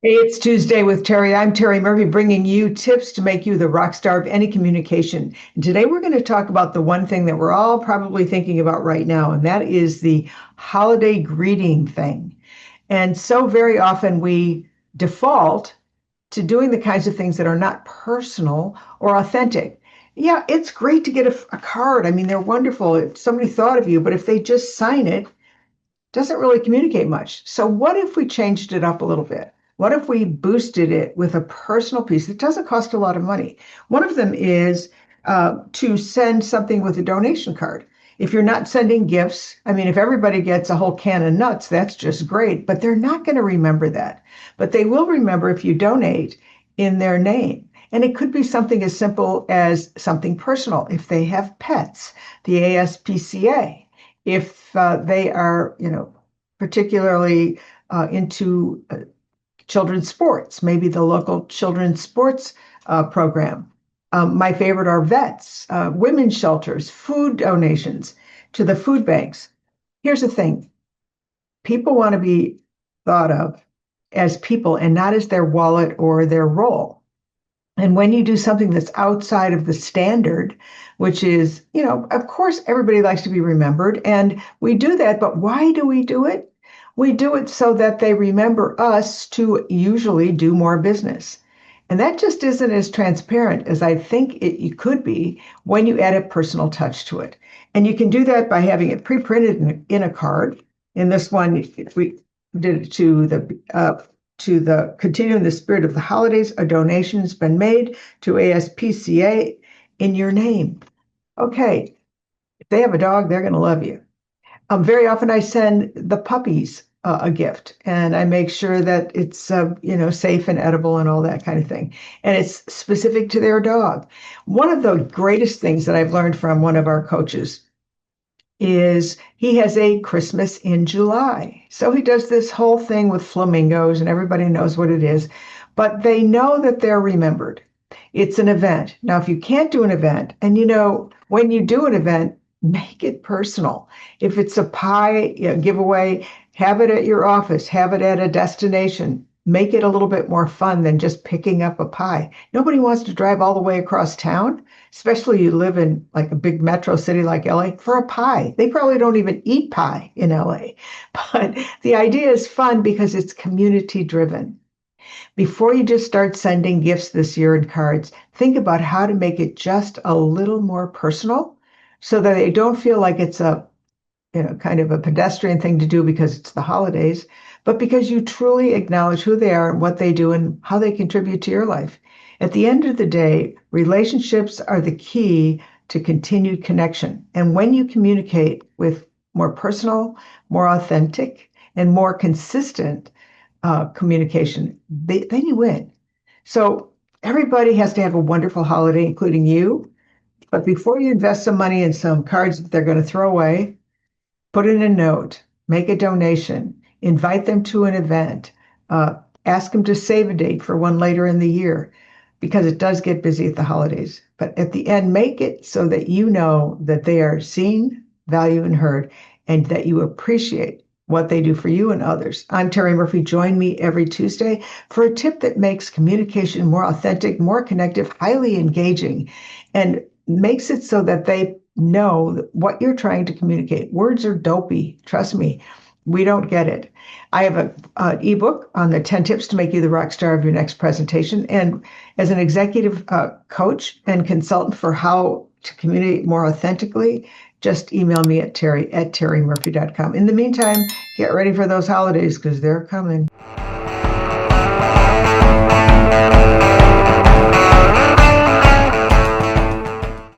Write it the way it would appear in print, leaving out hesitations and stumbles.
Hey, it's Tuesday with Terry. I'm Terri Murphy, bringing you tips to make you the rock star of any communication. And today we're going to talk about the one thing that we're all probably thinking about right now, and that is the holiday greeting thing. And so very often we default to doing the kinds of things that are not personal or authentic. Yeah, it's great to get a card. I mean, they're wonderful if somebody thought of you, but if they just sign it, doesn't really communicate much. So what if we changed it up a little bit? What if we boosted it with a personal piece that doesn't cost a lot of money? One of them is to send something with a donation card. If you're not sending gifts, I mean, if everybody gets a whole can of nuts, that's just great, but they're not going to remember that. But they will remember if you donate in their name. And it could be something as simple as something personal. If they have pets, the ASPCA, if they are, particularly into children's sports, maybe the local children's sports program. My favorite are vets, women's shelters, food donations to the food banks. Here's the thing: people want to be thought of as people and not as their wallet or their role. And when you do something that's outside of the standard, which is, of course, everybody likes to be remembered, and we do that, but why do we do it? We do it so that they remember us to usually do more business. And that just isn't as transparent as I think it could be when you add a personal touch to it. And you can do that by having it pre-printed in a card. In this one, if we did it to the continuing the spirit of the holidays, a donation has been made to ASPCA in your name. Okay, if they have a dog, they're going to love you. Very often I send the puppies a gift, and I make sure that it's safe and edible and all that kind of thing. And it's specific to their dog. One of the greatest things that I've learned from one of our coaches is he has a Christmas in July. So he does this whole thing with flamingos, and everybody knows what it is, but they know that they're remembered. It's an event. Now, if you can't do an event, and when you do an event, make it personal. If it's a pie giveaway, have it at your office, have it at a destination. Make it a little bit more fun than just picking up a pie. Nobody wants to drive all the way across town, especially you live in like a big metro city like LA, for a pie. They probably don't even eat pie in LA. But the idea is fun because it's community driven. Before you just start sending gifts this year and cards, think about how to make it just a little more personal so that they don't feel like it's a kind of a pedestrian thing to do because it's the holidays, but because you truly acknowledge who they are and what they do and how they contribute to your life. At the end of the day, relationships are the key to continued connection. And when you communicate with more personal, more authentic, and more consistent communication, then you win. So everybody has to have a wonderful holiday, including you. But before you invest some money in some cards that they're going to throw away, put in a note, make a donation, invite them to an event, uh, ask them to save a date for one later in the year, because it does get busy at the holidays. But at the end, make it so that you know that they are seen, valued, and heard, and that you appreciate what they do for you and others. I'm Terri Murphy. Join me every Tuesday for a tip that makes communication more authentic, more connective, highly engaging, and makes it so that they know what you're trying to communicate. Words are dopey. Trust me, we don't get it. I have an ebook on the 10 tips to make you the rock star of your next presentation. And as an executive coach and consultant for how to communicate more authentically, just email me at terri@terrimurphy.com. In the meantime, get ready for those holidays because they're coming.